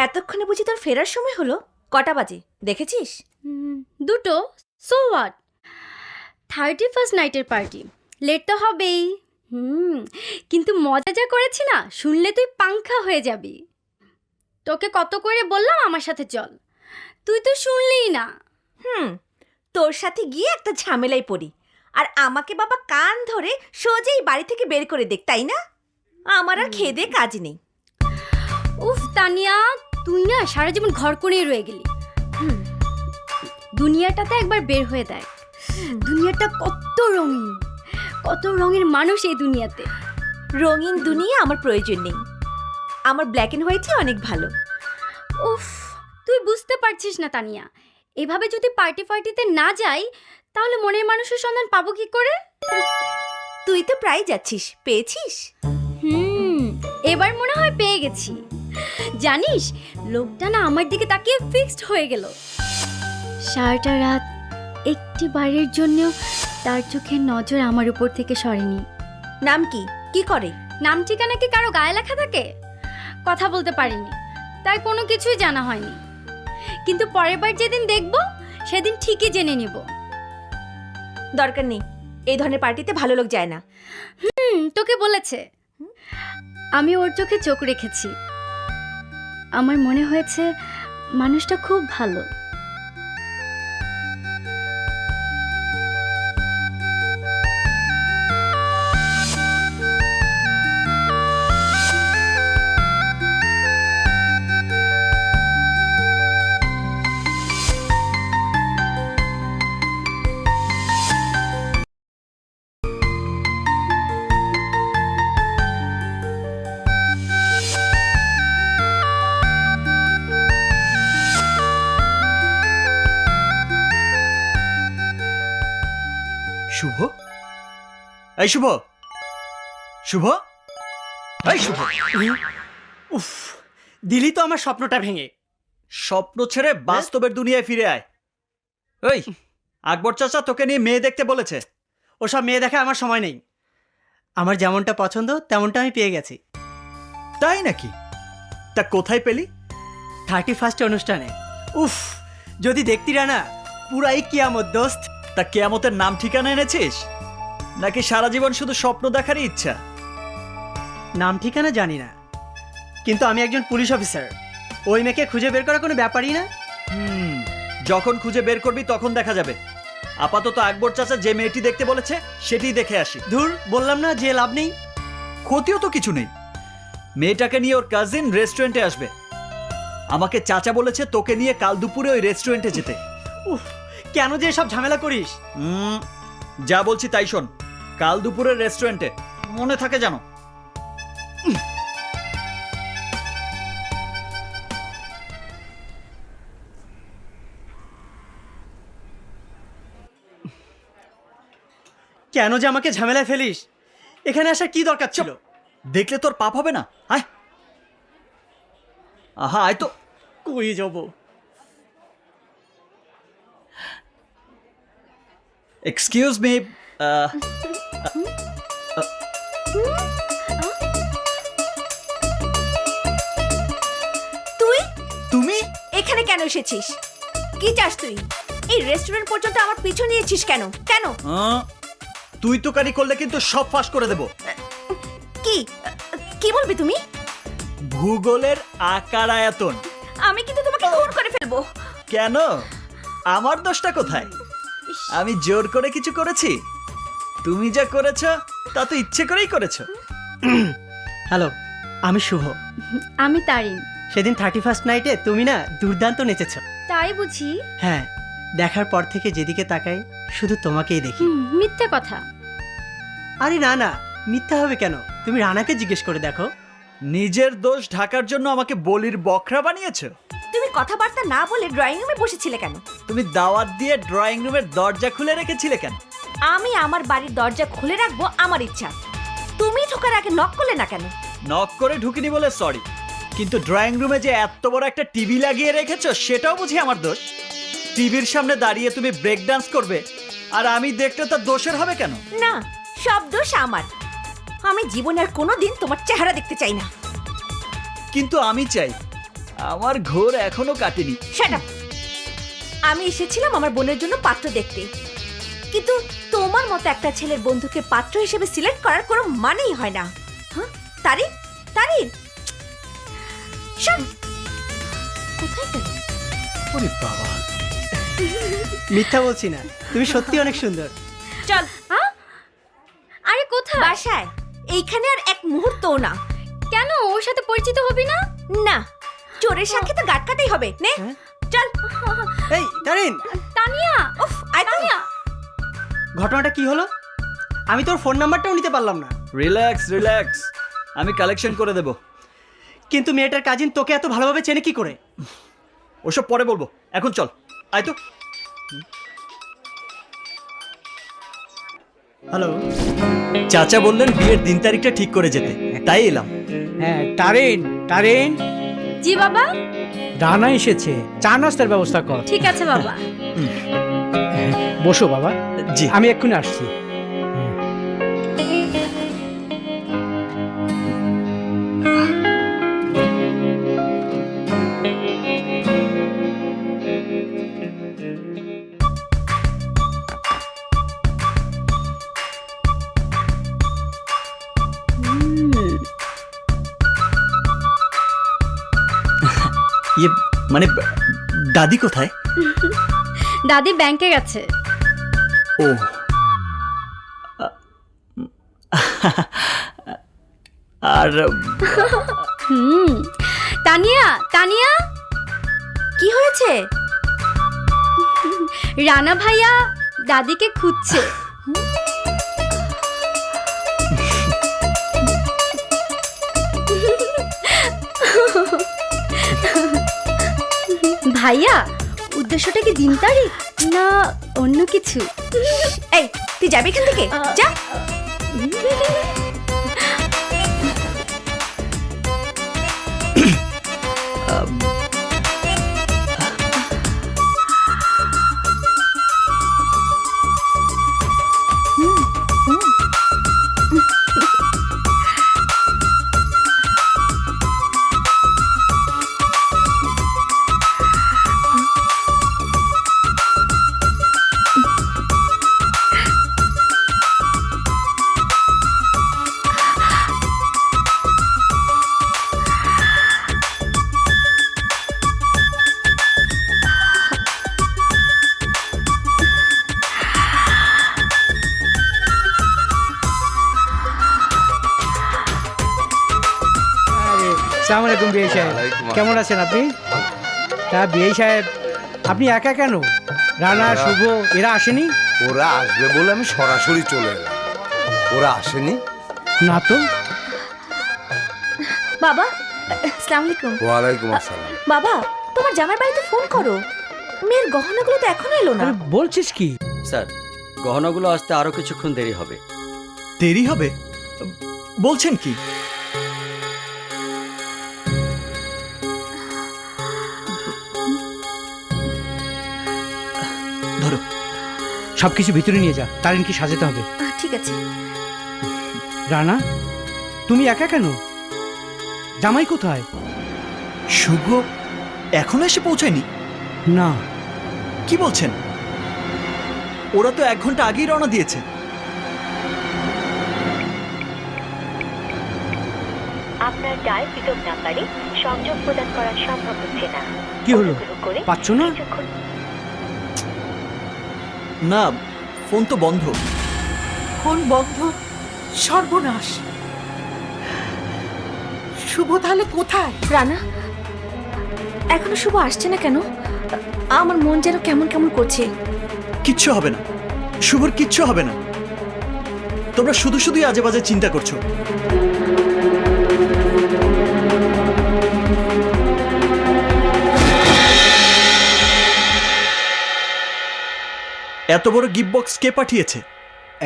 এতক্ষণে বুঝি তোর ফেরার সময় হলো? কটা বাজে দেখেছিস? 2টো। সো হোয়াট, 31st নাইটের পার্টি, লেট তো হবেই। কিন্তু মজা যা করেছি না, শুনলে তুই পাংখা হয়ে যাবি। তোকে কত করে বললাম আমার সাথে চল, তুই তো শুনলিই না। তোর সাথে গিয়ে একটা ঝামেলায় পড়ি, আর আমাকে বাবা কান ধরে সোজাই বাড়ি থেকে বের করে দেখ, তাই না? আমার আর খেয়ে দে কাজ নেই। উফ তানিয়া, তুই না সারা জীবন ঘর করেই রয়ে গেলি। দুনিয়াটাতে একবার বের হয়ে দেখ, দুনিয়াটা কত রঙিন, কত রঙের মানুষ এই দুনিয়াতে। রঙিন দুনিয়া আমার প্রয়োজন নেই, আমার ব্ল্যাক অ্যান্ড হোয়াইটই অনেক ভালো। উফ, তুই বুঝতে পারছিস না তানিয়া, এভাবে যদি পার্টিতে না যাই তাহলে মনের মানুষের সন্ধান পাবো কি করে? তুই তো প্রায় যাচ্ছিস, পেয়েছিস? এবার মনে হয় পেয়ে গেছি। জানিস, লোকটা না আমার দিকে তাকিয়ে ফিক্সড হয়ে গেল। সারাটা রাত একটি বারের জন্যও তার চোখের নজর আমার উপর থেকে সরেনি। নাম কি? কি করে? নাম ঠিকানা কি কারো গায়ে লেখা থাকে? কথা বলতে পারিনি, তাই কোনো কিছুই জানা হয়নি। কিন্তু পরের বার যেদিন দেখব সেদিন ঠিকই জেনে নিব। দরকার নেই, এই ধরনের পার্টিতে ভালো লোক যায় না। তোকে বলেছে? আমি ওর চোখে চোখ রেখেছি, আমার মনে হয়েছে মানুষটা খুব ভালো। শুভ, এই শুভ, শুভ, এই শুভ। উফ, দিলি তো আমার স্বপ্নটা ভেঙে। স্বপ্ন ছেড়ে বাস্তবের দুনিয়ায় ফিরে আয়। ওই আকবর চাচা তোকে নিয়ে মেয়ে দেখতে বলেছে। ওসব মেয়ে দেখা আমার সময় নেই। আমার যেমনটা পছন্দ তেমনটা আমি পেয়ে গেছি। তাই নাকি? তা কোথায় পেলি? 31st অনুষ্ঠানে। উফ, যদি দেখতিরা না, পুরাই কিয়ামত দোস্ত। তা কেয়ামতের নাম ঠিকানা এনেছিস, নাকি সারা জীবন শুধু স্বপ্ন দেখারই ইচ্ছা? নাম ঠিকানা জানি না, কিন্তু আমি একজন পুলিশ অফিসার। ওই মেয়েকে খুঁজে বের করা কোনো ব্যাপারই না। যখন খুঁজে বের করবি তখন দেখা যাবে। আপাতত আকবর চাচা যে মেয়েটি দেখতে বলেছে সেটিই দেখে আসি। ধুর, বললাম না যে লাভ নেই। ক্ষতিও তো কিছু নেই। মেয়েটাকে নিয়ে ওর কাজিন রেস্টুরেন্টে আসবে। আমাকে চাচা বলেছে তোকে নিয়ে কাল দুপুরে ওই রেস্টুরেন্টে যেতে। উফ, কেন যে এসব ঝামেলা করিস? যা বলছি তাই শোন। কাল দুপুরের রেস্টুরেন্টে, মনে থাকে জানো। কেন যে আমাকে ঝামেলায় ফেলিস? এখানে আসার কি দরকার ছিল? দেখলে তোর পাপ হবে না? আয়, আহা আয় তো। কই যাব? Excuse me. তুই তুমি এখানে কেন এসেছিস? কি চাস তুই? এই রেস্টুরেন্ট পর্যন্ত আমার পিছু নিয়েছিস কেন? কেন? তুই তো কারি করলে কিন্তু সব ফাঁস করে দেব। কি কি বলবি তুমি? ভূগোলের আকার আয়তন। আমি কিন্তু তোমাকে খুন করে ফেলবো। কেন? আমার দোষটা কোথায়? আমি জোর করে কিছু করেছি? তুমি যা করেছো তা তো ইচ্ছে করেই করেছো। হ্যালো, আমি শুভ। আমি তারিন। সেদিন 31st নাইটে তুমি না দুর্দান্ত নেচেছ। তাই বুঝি? হ্যাঁ, দেখার পর থেকে যেদিকে তাকাই শুধু তোমাকেই দেখি। মিথ্যে কথা। আরে না না, মিথ্যা হবে কেন? তুমি রানাকে জিজ্ঞেস করে দেখো। নিজের দোষ ঢাকার জন্য আমাকে বলির বকরা বানিয়েছো। তুমি কথাবার্তা না বলে ড্রয়িং রুমে বসেছিলে কেন? তুমি দাওয়াত দিয়ে ড্রয়িং রুমের দরজা খুলে রেখেছিলে কেন? আমি আমার বাড়ির দরজা খুলে রাখবো আমার ইচ্ছা। তুমি ঢোকার আগে নক করলে না কেন? নক করে ঢুকিনি বলে সরি, কিন্তু ড্রয়িং রুমে যে এত বড় একটা টিভি লাগিয়ে রেখেছো সেটাও বুঝি আমার দোষ? টিভির সামনে দাঁড়িয়ে তুমি ব্রেক ডান্স করবে আর আমি দেখতে তার দোষের হবে কেন? না, সব দোষ আমার। আমি জীবনে আর কোনোদিন তোমার চেহারা দেখতে চাই না। কিন্তু আমি চাই। আমার ঘোর এখনো কাটেনি। Shut up. আমি এসেছিলাম আমার বোনের জন্য পাত্র দেখতে, কিন্তু তোমার মতো একটা ছেলের বন্ধুকে পাত্র হিসেবে সিলেক্ট করার কোনো মানেই হয় না। হ্যাঁ তারিন, তারিন শোন, কোথায় গেল? ওরে বাবা, মিথ্যা বলছি না, তুমি সত্যি অনেক সুন্দর। চল আরে কোথায়? বাসায়, এইখানে আর এক মুহূর্তও না। কেন ওর সাথে পরিচিত হবি না? না, চোরের সাথে তো গাট কাটাই হবে। নে হ্যাঁ? চল। এই তারিন, তানিয়া, উফ, আয় তো। তানিয়া, ঘটনাটা কি হলো? আমি তোর ফোন নাম্বারটাও নিতে পারলাম না। রিল্যাক্স রিল্যাক্স, আমি কালেকশন করে দেব। কিন্তু মেয়েটার কাজিন তোকে এত ভালোভাবে চেনে কি করে? ওসব পরে বলবো, এখন চল, আয় তো। হ্যালো। চাচা বললেন বিয়ের দিন তারিখটা ঠিক করে যেতে, তাই এলাম। হ্যাঁ তারিন, তারিন, জি বাবা। রানা এসেছে, চা নাস্তার ব্যবস্থা কর। ঠিক আছে বাবা। বসো বাবা, জি। আমি এক্ষুনি আসছি। ইয়ে মানে দাদি কোথায়? দাদি ব্যাংকে গেছে। ও আর তানিয়া, তানিয়া, কি হয়েছে? রানা ভাইয়া দাদিকে খুঁজছে। ভাইয়া, উদ্দেশ্যটা কি দিন তারিখ না অন্য কিছু? এই তুই যাবি এখান থেকে, যা। আসসালামু আলাইকুম বিআই সাহেব, কেমন আছেন আপনি? তা বিআই সাহেব, আপনি একা কেন? রানা, শুভ এরা আসেনি? ওরা আসবে বলে আমি সরাসরি চলে এলাম। ওরা আসেনি? না তো। বাবা, আসসালামু আলাইকুম। ওয়ালাইকুম আসসালাম। বাবা, তোমার জামাই বাড়িতে ফোন করো, মেয়ের গহনাগুলো তো এখনো এলো না। আরে বলছিস কি? স্যার, গহনাগুলো আসতে আরো কিছুক্ষণ দেরি হবে। দেরি হবে বলছেন কি? ধরো, সবকিছু ভিতরে নিয়ে যা, তারিন কি সাজাতে হবে। ঠিক আছে। রানা, তুমি একা কেন? জামাই কোথায়? শুভ এখনো এসে পৌঁছায়নি? না। কি বলছেন? ওরা তো 1 ঘন্টা আগেই রওনা দিয়েছে। আপনার ডায়ালকৃত নাম্বারে সংযোগ প্রদান করা সম্ভব হচ্ছে না। কি হলো? অনুগ্রহ করে পাচ্ছ না? কিছুক্ষণ না, ফোন তো বন্ধ। ফোন বন্ধ? সর্বনাশ! শুভ তাহলে কোথায়? রানা, এখনো শুভ আসছে না কেন? আমার মন যেন কেমন কেমন করছে। কিচ্ছু হবে না, শুভর কিচ্ছু হবে না। তোমরা শুধু শুধুই আজে বাজে চিন্তা করছো। এত বড় গিফট বক্স কে পাঠিয়েছে?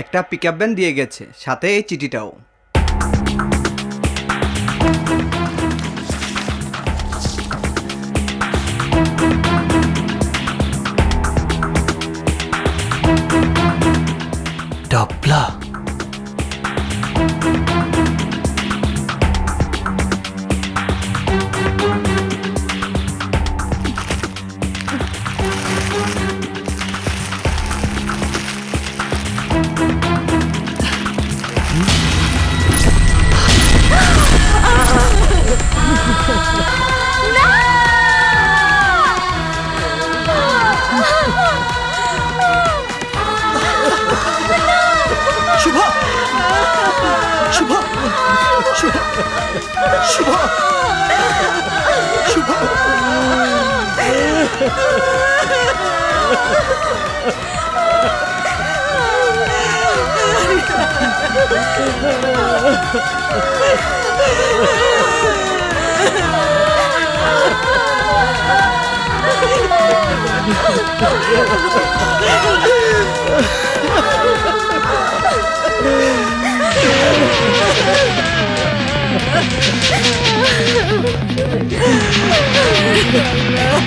একটা পিকআপ ভ্যান দিয়ে গেছে, সাথে এই চিঠিটাও। ডাবলা। শুভ শুভ শুভ